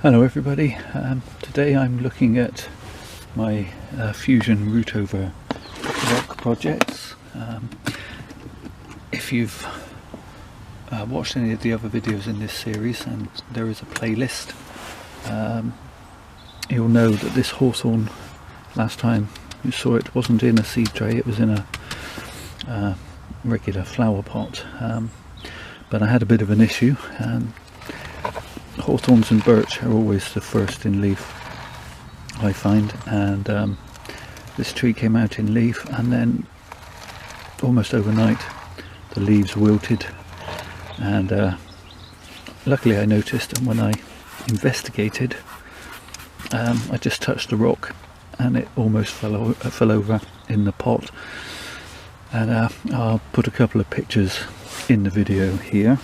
Hello everybody, today I'm looking at my fusion root over rock projects. If you've watched any of the other videos in this series, and there is a playlist, you'll know that this hawthorn, last time you saw it, wasn't in a seed tray, it was in a regular flower pot, but I had a bit of an issue. Hawthorns and birch are always the first in leaf, I find, and this tree came out in leaf, and then almost overnight the leaves wilted, and luckily I noticed, and when I investigated, I just touched the rock and it almost fell over in the pot, and I'll put a couple of pictures in the video here.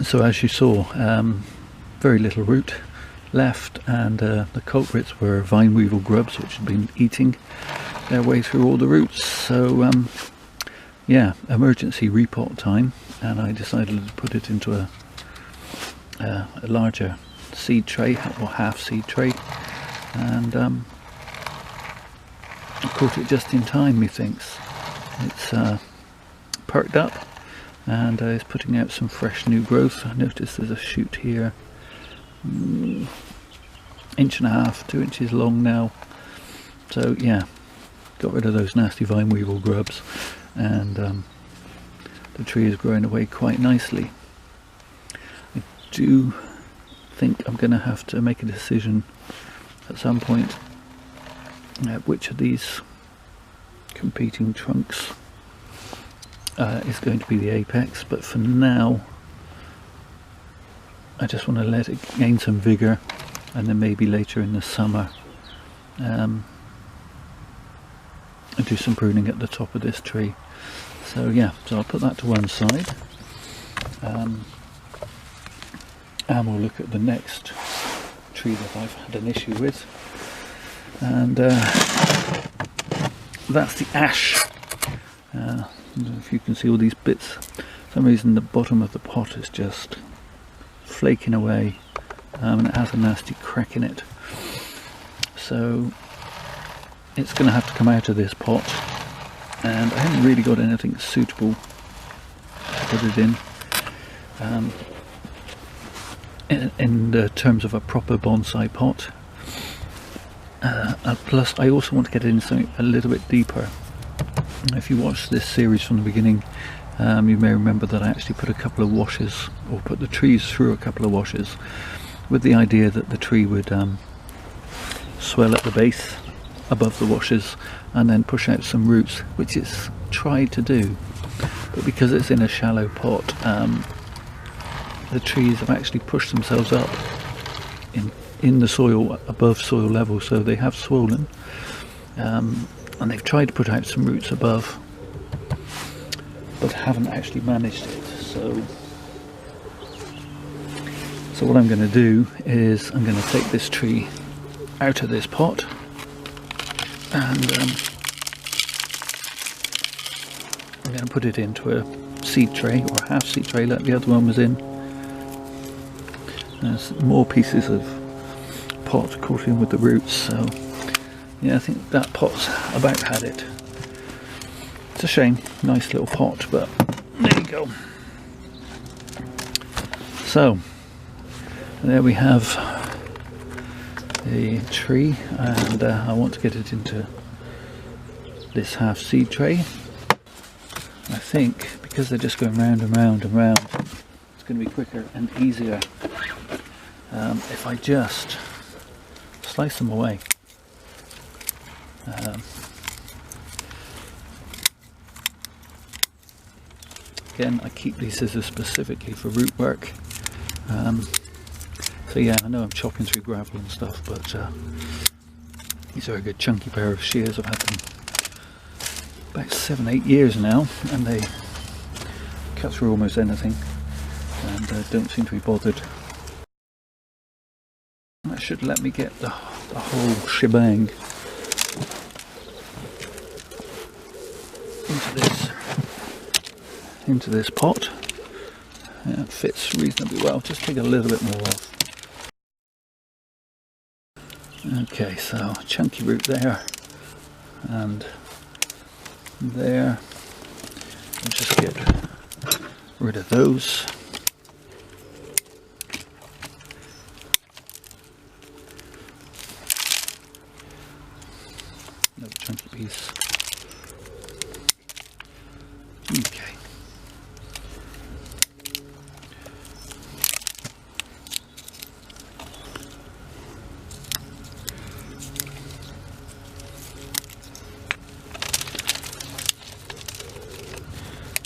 So as you saw, very little root left, and the culprits were vine weevil grubs which had been eating their way through all the roots. So yeah, emergency repot time, and I decided to put it into a larger seed tray, or half seed tray, and I caught it just in time, methinks. It's perked up and is putting out some fresh new growth. I noticed there's a shoot here, 1.5 inches, 2 inches long now. So yeah, got rid of those nasty vine weevil grubs, and the tree is growing away quite nicely. I do think I'm going to have to make a decision at some point which of these competing trunks is going to be the apex, but for now I just want to let it gain some vigour, and then maybe later in the summer I'll do some pruning at the top of this tree. So yeah, so I'll put that to one side, and we'll look at the next tree that I've had an issue with, and that's the ash. If you can see all these bits, for some reason the bottom of the pot is just flaking away, and it has a nasty crack in it, so it's going to have to come out of this pot, and I haven't really got anything suitable to put it in the terms of a proper bonsai pot, plus I also want to get it in something a little bit deeper. If you watch this series from the beginning, you may remember that I actually put a couple of washes, or put the trees through a couple of washes, with the idea that the tree would swell at the base above the washes and then push out some roots, which it's tried to do, but because it's in a shallow pot, the trees have actually pushed themselves up in the soil above soil level, so they have swollen, and they've tried to put out some roots above, but haven't actually managed it. So what I'm going to do is I'm going to take this tree out of this pot, and I'm going to put it into a seed tray, or a half seed tray like the other one was in. There's more pieces of pot caught in with the roots, so yeah, I think that pot's about had it. It's a shame, nice little pot, but there you go. So there we have the tree, and I want to get it into this half seed tray. I think because they're just going round and round and round, it's going to be quicker and easier if I just slice them away. Again, I keep these scissors specifically for root work. So yeah, I know I'm chopping through gravel and stuff, but these are a good chunky pair of shears. I've had them about 7-8 years now, and they cut through almost anything. and don't seem to be bothered. That should let me get the whole shebang into this pot. Yeah, it fits reasonably well. Just take a little bit more off. Okay, so chunky root there and there. I'll just get rid of those. Another chunky piece. Okay.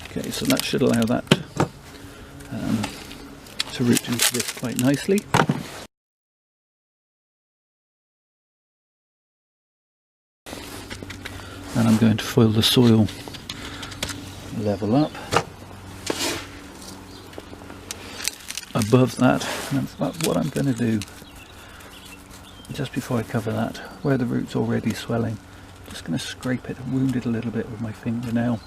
Okay, so that should allow that to root into this quite nicely. And I'm going to foil the soil level up above that, and that's what I'm going to do. Just before I cover that, where the root's already swelling, I'm just going to scrape it and wound it a little bit with my fingernail,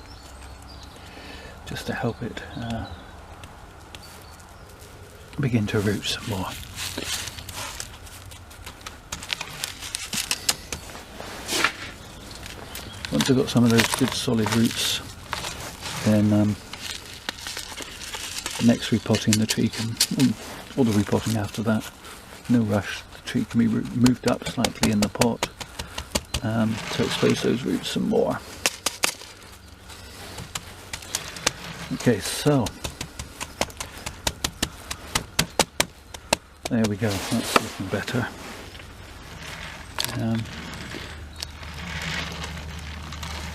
just to help it begin to root some more. Once I've got some of those good solid roots, then next repotting the tree can, or the repotting after that, no rush, the tree can be moved up slightly in the pot to expose those roots some more. Okay, so there we go, that's looking better.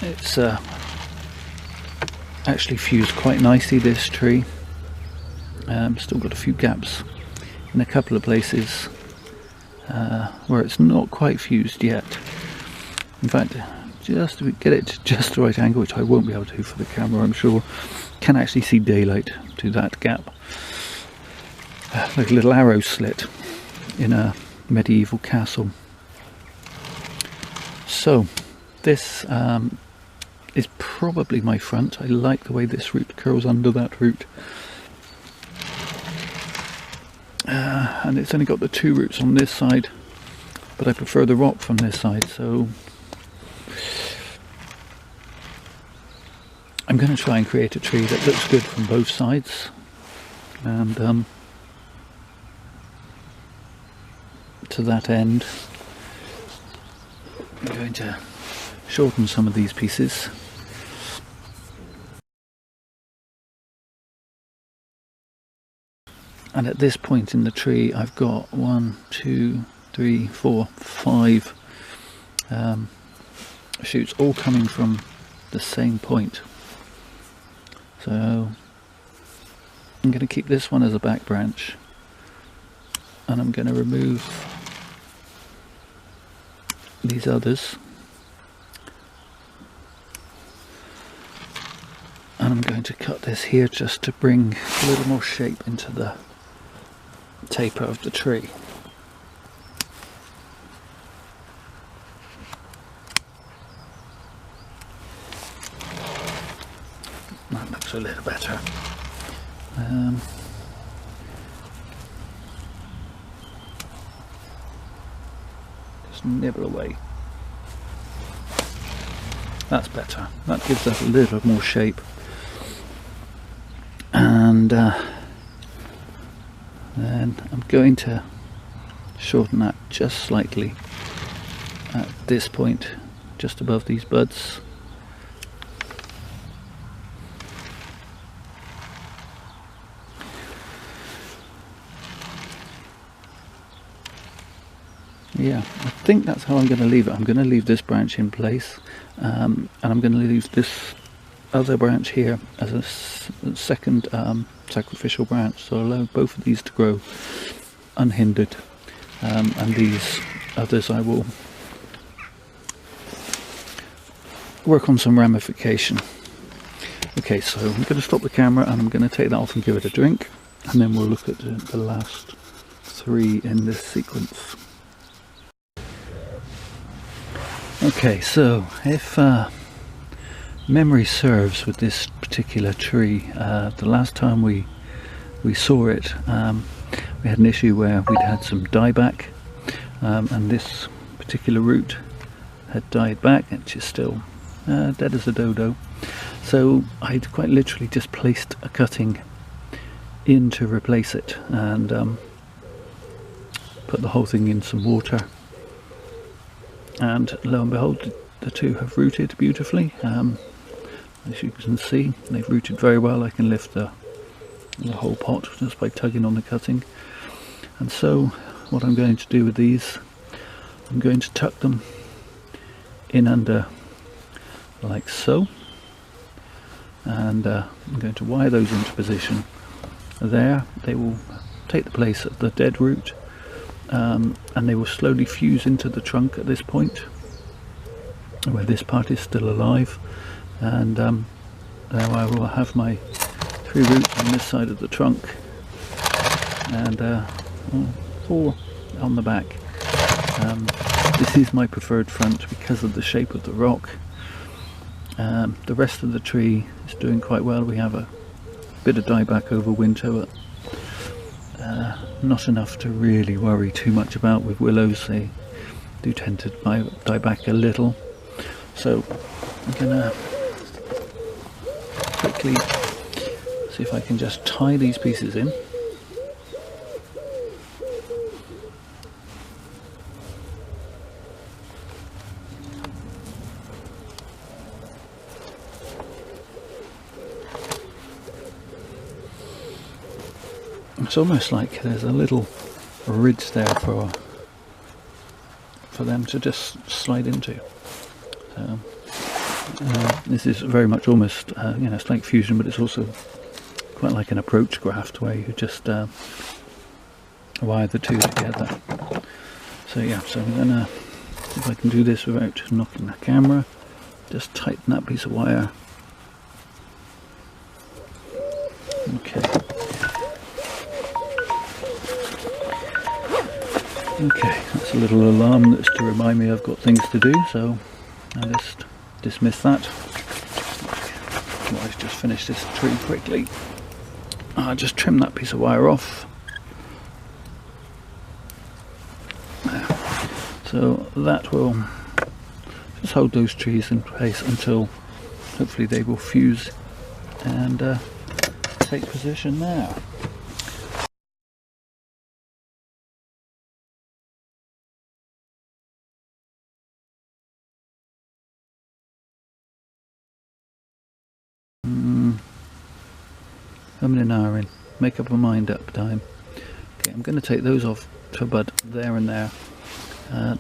It's actually fused quite nicely, this tree. Still got a few gaps in a couple of places where it's not quite fused yet. In fact, just to get it to just the right angle, which I won't be able to do for the camera, I'm sure, can actually see daylight to that gap. Like a little arrow slit in a medieval castle. So this is probably my front. I like the way this root curls under that root. And it's only got the two roots on this side, but I prefer the rock from this side, so I'm going to try and create a tree that looks good from both sides. And to that end, I'm going to shorten some of these pieces. And at this point in the tree, I've got 1, 2, 3, 4, 5 shoots, all coming from the same point. So I'm going to keep this one as a back branch, and I'm going to remove these others, and I'm going to cut this here just to bring a little more shape into the taper of the tree. That looks a little better. Just nibble away. That's better. That gives us a little more shape. And then I'm going to shorten that just slightly at this point, just above these buds. Yeah, I think that's how I'm going to leave it. I'm going to leave this branch in place, and I'm going to leave this other branch here as a second sacrificial branch, so allow both of these to grow unhindered, and these others I will work on some ramification. Okay, so I'm going to stop the camera and I'm going to take that off and give it a drink, and then we'll look at the last 3 in this sequence. Okay, so if memory serves with this particular tree, the last time we saw it, we had an issue where we'd had some dieback, and this particular root had died back, and she's still dead as a dodo. So I'd quite literally just placed a cutting in to replace it, and put the whole thing in some water, and lo and behold, the 2 have rooted beautifully. As you can see, they've rooted very well. I can lift the whole pot just by tugging on the cutting. And so what I'm going to do with these, I'm going to tuck them in under like so, and I'm going to wire those into position there. They will take the place of the dead root, and they will slowly fuse into the trunk at this point where this part is still alive, and now I will have my 3 roots on this side of the trunk, and 4 on the back. This is my preferred front because of the shape of the rock. The rest of the tree is doing quite well. We have a bit of dieback over winter, but not enough to really worry too much about. With willows, they do tend to die back a little. So I'm gonna quickly see if I can just tie these pieces in. It's almost like there's a little ridge there for them to just slide into. This is very much almost, it's like fusion, but it's also quite like an approach graft where you just wire the 2 together. So yeah, so I'm gonna see if I can do this without knocking the camera. Just tighten that piece of wire. Okay. Okay, that's a little alarm that's to remind me I've got things to do, so I'll just dismiss that. Otherwise, just finish this tree quickly. I'll just trim that piece of wire off. So that will just hold those trees in place until hopefully they will fuse and take position there. Coming an hour in, make up my mind up time. Okay, I'm going to take those off to bud there and there.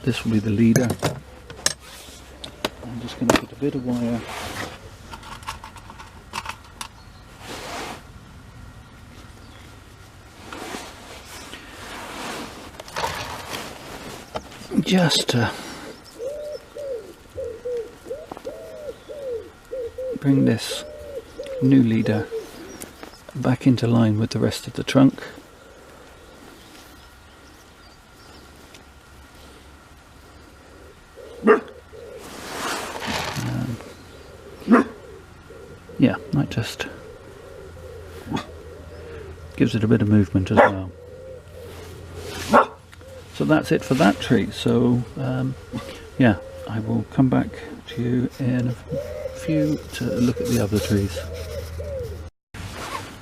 This will be the leader. I'm just going to put a bit of wire just to bring this new leader back into line with the rest of the trunk. Yeah, that just gives it a bit of movement as well. So that's it for that tree. So yeah, I will come back to you in a few to look at the other trees.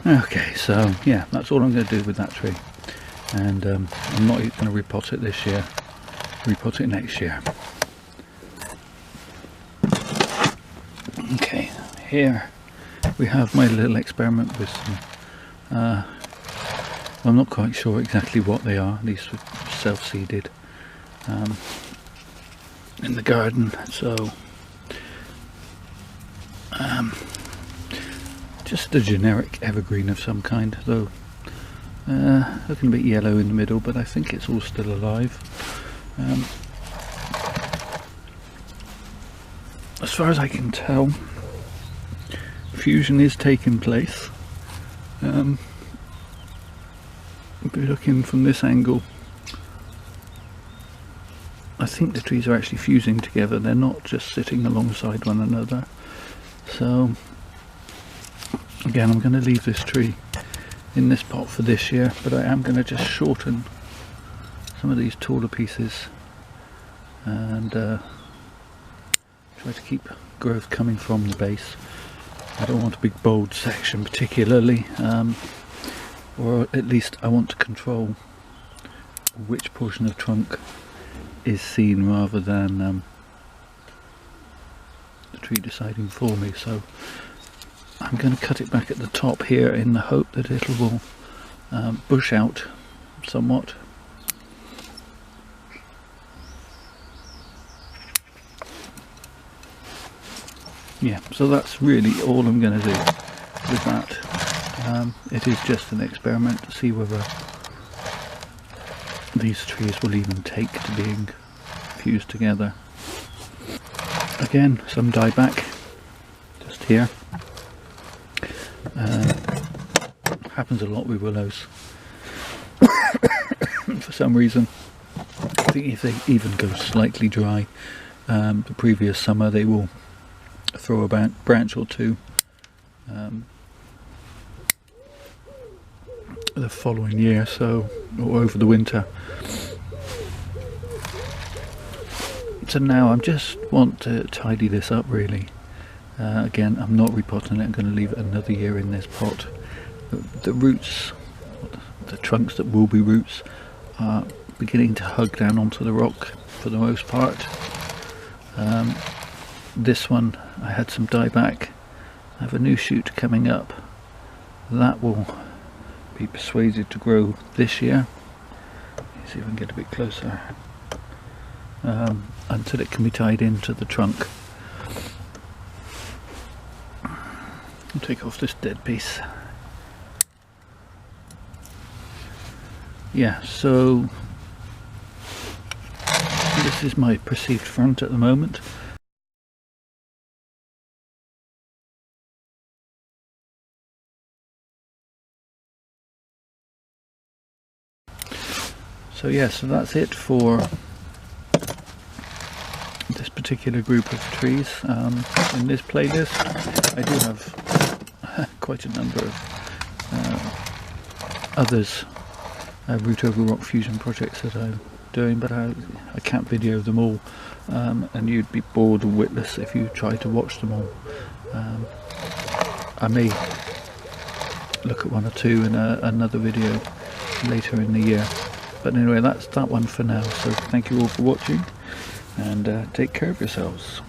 Okay, so yeah, that's all I'm going to do with that tree, and I'm not going to repot it this year, repot it next year. Okay, here we have my little experiment with some, I'm not quite sure exactly what they are. These were self-seeded in the garden, so just a generic evergreen of some kind, though looking a bit yellow in the middle, but I think it's all still alive. As far as I can tell, fusion is taking place. if you're looking from this angle, I think the trees are actually fusing together, they're not just sitting alongside one another. So again, I'm going to leave this tree in this pot for this year, but I am going to just shorten some of these taller pieces and try to keep growth coming from the base. I don't want a big bold section particularly, or at least I want to control which portion of trunk is seen rather than the tree deciding for me. So I'm going to cut it back at the top here in the hope that it will bush out somewhat. Yeah, so that's really all I'm going to do with that. It is just an experiment to see whether these trees will even take to being fused together. Again, some dieback just here. Happens a lot with willows. For some reason, I think if they even go slightly dry, the previous summer they will throw a branch or two the following year, so, or over the winter. So now I just want to tidy this up really. Again, I'm not repotting it, I'm going to leave it another year in this pot. The roots, the trunks that will be roots, are beginning to hug down onto the rock for the most part. This one I had some dieback. I have a new shoot coming up that will be persuaded to grow this year. Let's see if I can get a bit closer, until it can be tied into the trunk. I'll take off this dead piece. Yeah, so this is my perceived front at the moment. So yeah, so that's it for this particular group of trees. In this playlist I do have quite a number of others, root over rock fusion projects that I'm doing, but I can't video them all, and you'd be bored or witless if you tried to watch them all. I may look at one or two in another video later in the year. But anyway, that's that one for now. So thank you all for watching, and take care of yourselves.